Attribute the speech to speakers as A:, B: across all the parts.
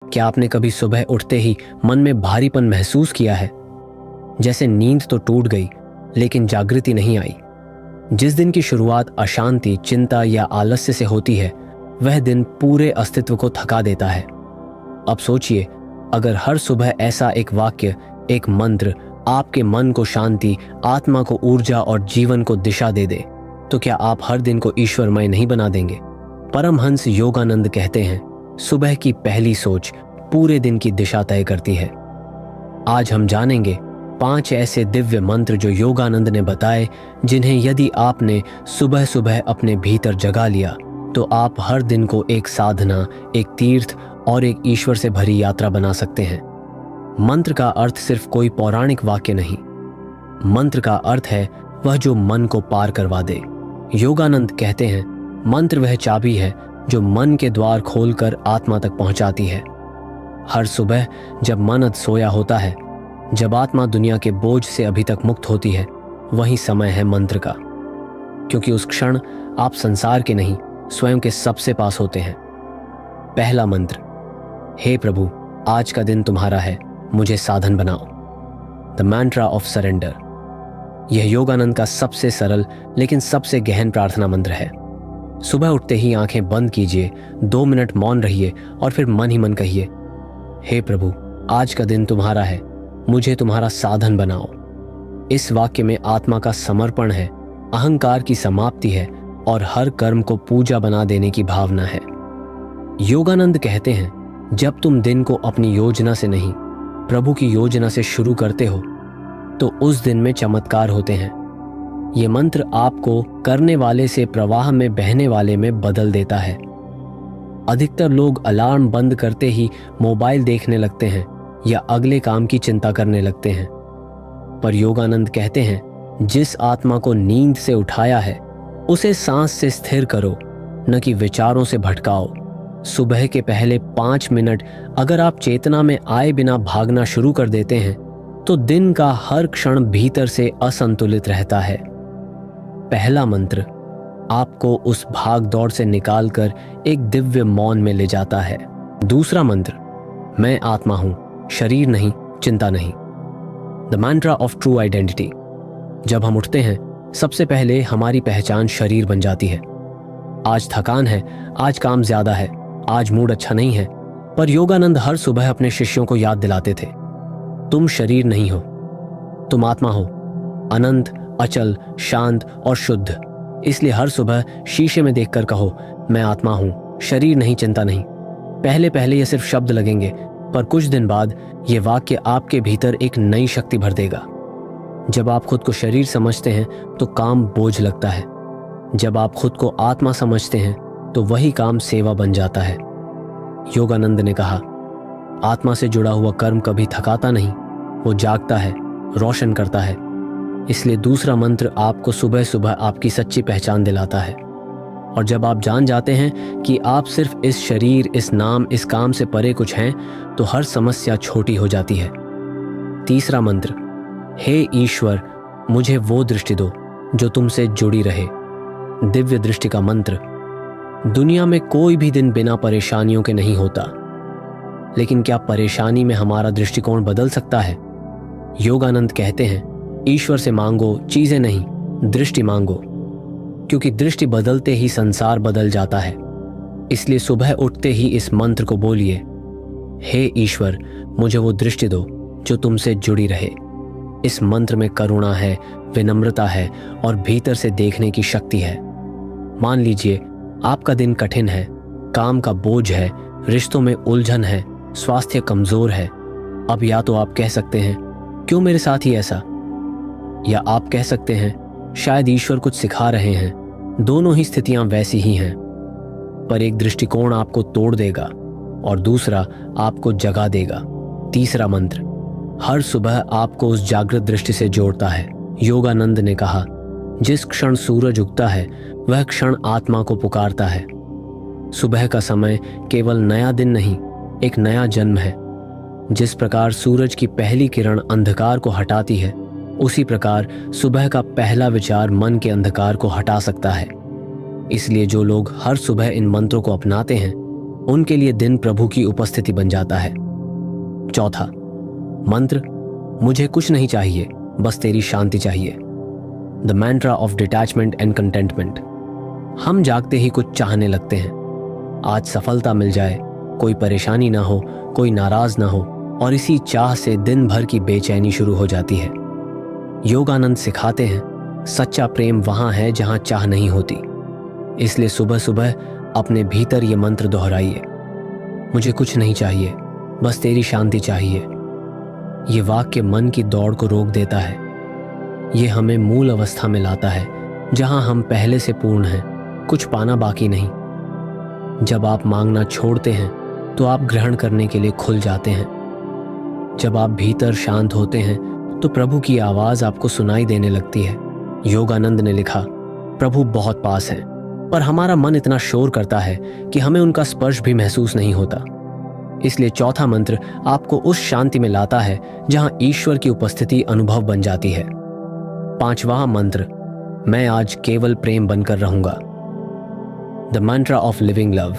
A: क्या आपने कभी सुबह उठते ही मन में भारीपन महसूस किया है? जैसे नींद तो टूट गई लेकिन जागृति नहीं आई। जिस दिन की शुरुआत अशांति, चिंता या आलस्य से होती है, वह दिन पूरे अस्तित्व को थका देता है। अब सोचिए, अगर हर सुबह ऐसा एक वाक्य, एक मंत्र आपके मन को शांति, आत्मा को ऊर्जा और जीवन को दिशा दे दे, तो क्या आप हर दिन को ईश्वरमय नहीं बना देंगे? परमहंस योगानंद कहते हैं, सुबह की पहली सोच पूरे दिन की दिशा तय करती है। आज हम जानेंगे 5 ऐसे दिव्य मंत्र जो योगानंद ने बताए, जिन्हें यदि आपने सुबह सुबह अपने भीतर जगा लिया तो आप हर दिन को एक साधना, एक तीर्थ और एक ईश्वर से भरी यात्रा बना सकते हैं। मंत्र का अर्थ सिर्फ कोई पौराणिक वाक्य नहीं, मंत्र का अर्थ है वह जो मन को पार करवा दे। योगानंद कहते हैं, मंत्र वह चाबी है जो मन के द्वार खोलकर आत्मा तक पहुंचाती है। हर सुबह जब मन अध सोया होता है, जब आत्मा दुनिया के बोझ से अभी तक मुक्त होती है, वही समय है मंत्र का, क्योंकि उस क्षण आप संसार के नहीं, स्वयं के सबसे पास होते हैं। पहला मंत्र, हे प्रभु, आज का दिन तुम्हारा है, मुझे साधन बनाओ। The mantra of surrender. यह योगानंद का सबसे सरल लेकिन सबसे गहन प्रार्थना मंत्र है। सुबह उठते ही आंखें बंद कीजिए, 2 मिनट मौन रहिए और फिर मन ही मन कहिए, हे प्रभु, आज का दिन तुम्हारा है, मुझे तुम्हारा साधन बनाओ। इस वाक्य में आत्मा का समर्पण है, अहंकार की समाप्ति है और हर कर्म को पूजा बना देने की भावना है। योगानंद कहते हैं, जब तुम दिन को अपनी योजना से नहीं, प्रभु की योजना से शुरू करते हो, तो उस दिन में चमत्कार होते हैं। ये मंत्र आपको करने वाले से प्रवाह में बहने वाले में बदल देता है। अधिकतर लोग अलार्म बंद करते ही मोबाइल देखने लगते हैं या अगले काम की चिंता करने लगते हैं, पर योगानंद कहते हैं, जिस आत्मा को नींद से उठाया है उसे सांस से स्थिर करो, न कि विचारों से भटकाओ। सुबह के पहले 5 मिनट अगर आप चेतना में आए बिना भागना शुरू कर देते हैं, तो दिन का हर क्षण भीतर से असंतुलित रहता है। पहला मंत्र आपको उस भाग दौड़ से निकालकर एक दिव्य मौन में ले जाता है। दूसरा मंत्र, मैं आत्मा हूं, शरीर नहीं, चिंता नहीं। The mantra of true identity. जब हम उठते हैं, सबसे पहले हमारी पहचान शरीर बन जाती है। आज थकान है, आज काम ज्यादा है, आज मूड अच्छा नहीं है, पर योगानंद हर सुबह अपने शिष्यों को याद दिलाते थे, तुम शरीर नहीं हो, तुम आत्मा हो, अनंत, अचल, शांत और शुद्ध। इसलिए हर सुबह शीशे में देखकर कहो, मैं आत्मा हूं, शरीर नहीं, चिंता नहीं। पहले पहले ये सिर्फ शब्द लगेंगे, पर कुछ दिन बाद ये वाक्य आपके भीतर एक नई शक्ति भर देगा। जब आप खुद को शरीर समझते हैं तो काम बोझ लगता है। जब आप खुद को आत्मा समझते हैं तो वही काम सेवा बन जाता है। योगानंद ने कहा, आत्मा से जुड़ा हुआ कर्म कभी थकाता नहीं, वो जागता है, रोशन करता है। इसलिए दूसरा मंत्र आपको सुबह सुबह आपकी सच्ची पहचान दिलाता है। और जब आप जान जाते हैं कि आप सिर्फ इस शरीर, इस नाम, इस काम से परे कुछ हैं, तो हर समस्या छोटी हो जाती है। तीसरा मंत्र, हे ईश्वर, मुझे वो दृष्टि दो जो तुमसे जुड़ी रहे। दिव्य दृष्टि का मंत्र। दुनिया में कोई भी दिन बिना परेशानियों के नहीं होता, लेकिन क्या परेशानी में हमारा दृष्टिकोण बदल सकता है? योगानंद कहते हैं, ईश्वर से मांगो, चीजें नहीं, दृष्टि मांगो, क्योंकि दृष्टि बदलते ही संसार बदल जाता है। इसलिए सुबह उठते ही इस मंत्र को बोलिए, हे ईश्वर, मुझे वो दृष्टि दो जो तुमसे जुड़ी रहे। इस मंत्र में करुणा है, विनम्रता है और भीतर से देखने की शक्ति है। मान लीजिए आपका दिन कठिन है, काम का बोझ है, रिश्तों में उलझन है, स्वास्थ्य कमजोर है। अब या तो आप कह सकते हैं, क्यों मेरे साथ ही ऐसा, या आप कह सकते हैं, शायद ईश्वर कुछ सिखा रहे हैं। दोनों ही स्थितियां वैसी ही हैं, पर एक दृष्टिकोण आपको तोड़ देगा और दूसरा आपको जगा देगा। तीसरा मंत्र हर सुबह आपको उस जागृत दृष्टि से जोड़ता है। योगानंद ने कहा, जिस क्षण सूरज उगता है वह क्षण आत्मा को पुकारता है। सुबह का समय केवल नया दिन नहीं, एक नया जन्म है। जिस प्रकार सूरज की पहली किरण अंधकार को हटाती है, उसी प्रकार सुबह का पहला विचार मन के अंधकार को हटा सकता है। इसलिए जो लोग हर सुबह इन मंत्रों को अपनाते हैं, उनके लिए दिन प्रभु की उपस्थिति बन जाता है। चौथा मंत्र, मुझे कुछ नहीं चाहिए, बस तेरी शांति चाहिए। The mantra of detachment and contentment. हम जागते ही कुछ चाहने लगते हैं। आज सफलता मिल जाए, कोई परेशानी ना हो, कोई नाराज ना हो, और इसी चाह से दिन भर की बेचैनी शुरू हो जाती है। योगानंद सिखाते हैं सच्चा प्रेम वहां है जहां चाह नहीं होती। इसलिए सुबह सुबह अपने भीतर ये मंत्र दोहराइए, मुझे कुछ नहीं चाहिए, बस तेरी शांति चाहिए। ये वाक्य मन की दौड़ को रोक देता है। ये हमें मूल अवस्था में लाता है जहां हम पहले से पूर्ण हैं, कुछ पाना बाकी नहीं। जब आप मांगना छोड़ते हैं तो आप ग्रहण करने के लिए खुल जाते हैं। जब आप भीतर शांत होते हैं तो प्रभु की आवाज आपको सुनाई देने लगती है। योगानंद ने लिखा, प्रभु बहुत पास हैं, पर हमारा मन इतना शोर करता है कि हमें उनका स्पर्श भी महसूस नहीं होता। इसलिए चौथा मंत्र आपको उस शांति में लाता है जहां ईश्वर की उपस्थिति अनुभव बन जाती है। पांचवा मंत्र, मैं आज केवल प्रेम बनकर रहूंगा। The Mantra of living love.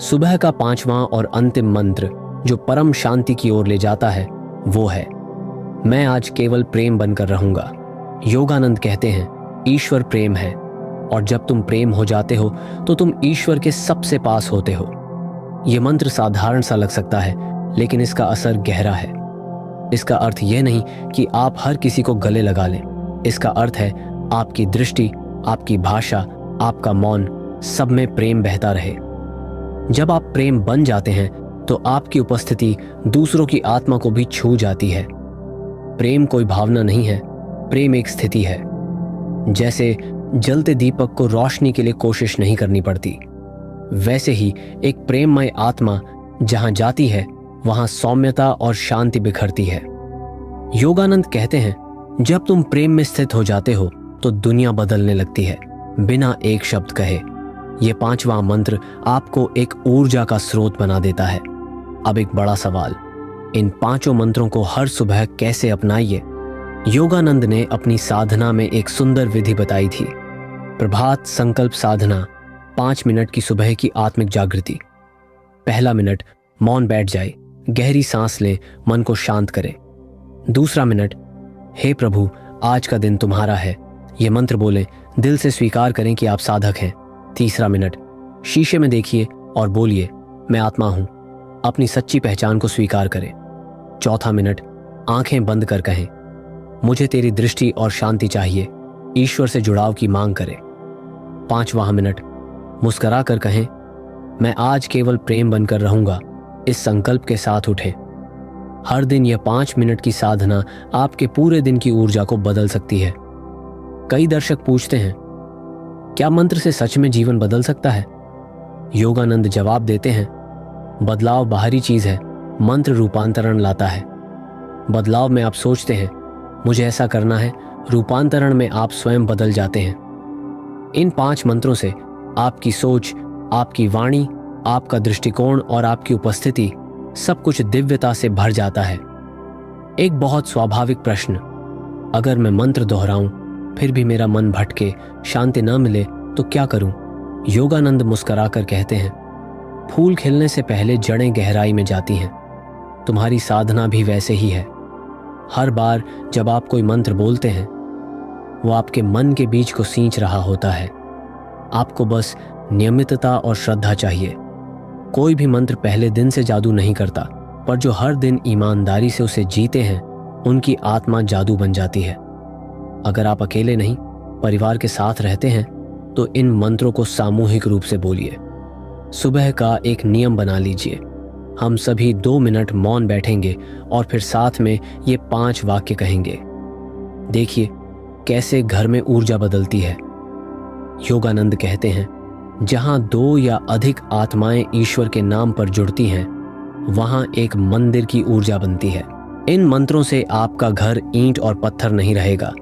A: सुबह का पांचवा और अंतिम मंत्र जो परम शांति की ओर ले जाता है वो है, मैं आज केवल प्रेम बनकर रहूंगा। योगानंद कहते हैं ईश्वर प्रेम है, और जब तुम प्रेम हो जाते हो तो तुम ईश्वर के सबसे पास होते हो। यह मंत्र साधारण सा लग सकता है, लेकिन इसका असर गहरा है। इसका अर्थ यह नहीं कि आप हर किसी को गले लगा लें। इसका अर्थ है आपकी दृष्टि, आपकी भाषा, आपका मौन, सब में प्रेम बहता रहे। जब आप प्रेम बन जाते हैं तो आपकी उपस्थिति दूसरों की आत्मा को भी छू जाती है। प्रेम कोई भावना नहीं है, प्रेम एक स्थिति है। जैसे जलते दीपक को रोशनी के लिए कोशिश नहीं करनी पड़ती, वैसे ही एक प्रेममय आत्मा जहां जाती है वहां सौम्यता और शांति बिखरती है। योगानंद कहते हैं जब तुम प्रेम में स्थित हो जाते हो तो दुनिया बदलने लगती है, बिना एक शब्द कहे। यह पांचवा मंत्र आपको एक ऊर्जा का स्रोत बना देता है। अब एक बड़ा सवाल, इन पांचों मंत्रों को हर सुबह कैसे अपनाइए? योगानंद ने अपनी साधना में एक सुंदर विधि बताई थी। प्रभात संकल्प साधना, 5 मिनट की सुबह की आत्मिक जागृति। पहला मिनट, मौन बैठ जाए, गहरी सांस लें, मन को शांत करें। दूसरा मिनट, हे प्रभु आज का दिन तुम्हारा है, ये मंत्र बोलें, दिल से स्वीकार करें कि आप साधक हैं। तीसरा मिनट, शीशे में देखिए और बोलिए, मैं आत्मा हूं, अपनी सच्ची पहचान को स्वीकार करें। चौथा मिनट, आंखें बंद कर कहें, मुझे तेरी दृष्टि और शांति चाहिए, ईश्वर से जुड़ाव की मांग करें। पांचवा मिनट, मुस्कुरा कर कहें, मैं आज केवल प्रेम बनकर रहूंगा, इस संकल्प के साथ उठें। हर दिन यह 5 मिनट की साधना आपके पूरे दिन की ऊर्जा को बदल सकती है। कई दर्शक पूछते हैं, क्या मंत्र से सच में जीवन बदल सकता है? योगानंद जवाब देते हैं, बदलाव बाहरी चीज है, मंत्र रूपांतरण लाता है। बदलाव में आप सोचते हैं मुझे ऐसा करना है, रूपांतरण में आप स्वयं बदल जाते हैं। इन 5 मंत्रों से आपकी सोच, आपकी वाणी, आपका दृष्टिकोण और आपकी उपस्थिति सब कुछ दिव्यता से भर जाता है। एक बहुत स्वाभाविक प्रश्न, अगर मैं मंत्र दोहराऊं फिर भी मेरा मन भटके, शांति न मिले तो क्या करूं? योगानंद मुस्कुराकर कहते हैं, फूल खिलने से पहले जड़ें गहराई में जाती हैं। तुम्हारी साधना भी वैसे ही है। हर बार जब आप कोई मंत्र बोलते हैं वो आपके मन के बीज को सींच रहा होता है। आपको बस नियमितता और श्रद्धा चाहिए। कोई भी मंत्र पहले दिन से जादू नहीं करता, पर जो हर दिन ईमानदारी से उसे जीते हैं उनकी आत्मा जादू बन जाती है। अगर आप अकेले नहीं, परिवार के साथ रहते हैं तो इन मंत्रों को सामूहिक रूप से बोलिए। सुबह का एक नियम बना लीजिए, हम सभी 2 मिनट मौन बैठेंगे और फिर साथ में ये 5 वाक्य कहेंगे। देखिए कैसे घर में ऊर्जा बदलती है। योगानंद कहते हैं, जहां 2 या अधिक आत्माएं ईश्वर के नाम पर जुड़ती हैं वहां एक मंदिर की ऊर्जा बनती है। इन मंत्रों से आपका घर ईंट और पत्थर नहीं रहेगा,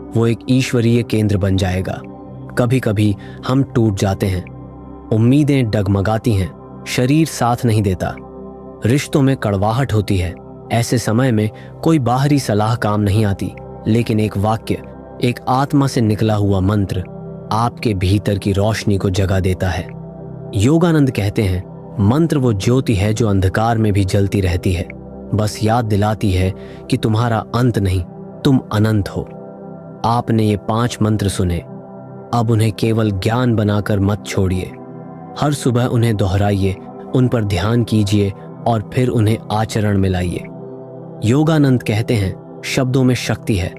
A: वो एक ईश्वरीय केंद्र बन जाएगा। कभी कभी हम टूट जाते हैं, उम्मीदें डगमगाती हैं, शरीर साथ नहीं देता, रिश्तों में कड़वाहट होती है। ऐसे समय में कोई बाहरी सलाह काम नहीं आती, लेकिन एक वाक्य, एक आत्मा से निकला हुआ मंत्र आपके भीतर की रोशनी को जगा देता है। योगानंद कहते हैं, मंत्र वो ज्योति है जो अंधकार में भी जलती रहती है, बस याद दिलाती है कि तुम्हारा अंत नहीं, तुम अनंत हो। आपने ये 5 मंत्र सुने, अब उन्हें केवल ज्ञान बनाकर मत छोड़िए। हर सुबह उन्हें दोहराइए, उन पर ध्यान कीजिए और फिर उन्हें आचरण में लाइए। योगानंद कहते हैं, शब्दों में शक्ति है,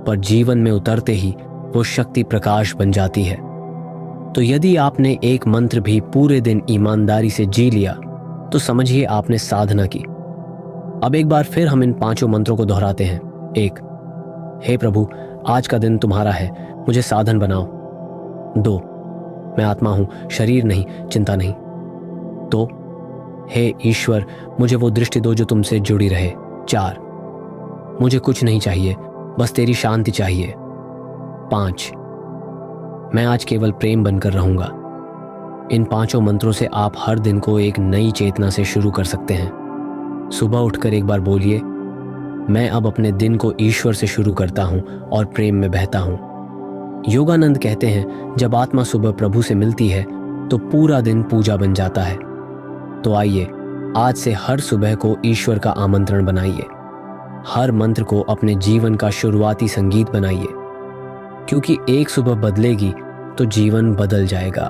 A: पर जीवन में उतरते ही वो शक्ति प्रकाश बन जाती है। तो यदि आपने एक मंत्र भी पूरे दिन ईमानदारी से जी लिया तो समझिए आपने साधना की। अब एक बार फिर हम इन 5 मंत्रों को दोहराते हैं। 1, हे प्रभु, आज का दिन तुम्हारा है, मुझे साधन बनाओ। 2, मैं आत्मा हूं, शरीर नहीं, चिंता नहीं। 2, हे ईश्वर, मुझे वो दृष्टि दो जो तुमसे जुड़ी रहे। 4, मुझे कुछ नहीं चाहिए, बस तेरी शांति चाहिए। 5, मैं आज केवल प्रेम बनकर रहूंगा। इन 5 मंत्रों से आप हर दिन को एक नई चेतना से शुरू कर सकते हैं। सुबह उठकर एक बार बोलिए, मैं अब अपने दिन को ईश्वर से शुरू करता हूं और प्रेम में बहता हूं। योगानंद कहते हैं, जब आत्मा सुबह प्रभु से मिलती है तो पूरा दिन पूजा बन जाता है। तो आइए आज से हर सुबह को ईश्वर का आमंत्रण बनाइए। हर मंत्र को अपने जीवन का शुरुआती संगीत बनाइए, क्योंकि एक सुबह बदलेगी तो जीवन बदल जाएगा।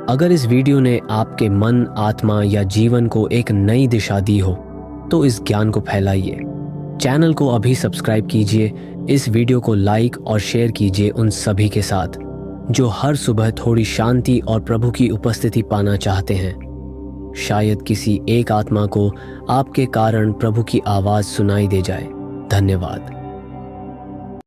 A: अगर इस वीडियो ने आपके मन, आत्मा या जीवन को एक नई दिशा दी हो तो इस ज्ञान को फैलाइए। चैनल को अभी सब्सक्राइब कीजिए, इस वीडियो को लाइक और शेयर कीजिए उन सभी के साथ जो हर सुबह थोड़ी शांति और प्रभु की उपस्थिति पाना चाहते हैं। शायद किसी एक आत्मा को आपके कारण प्रभु की आवाज सुनाई दे जाए। धन्यवाद।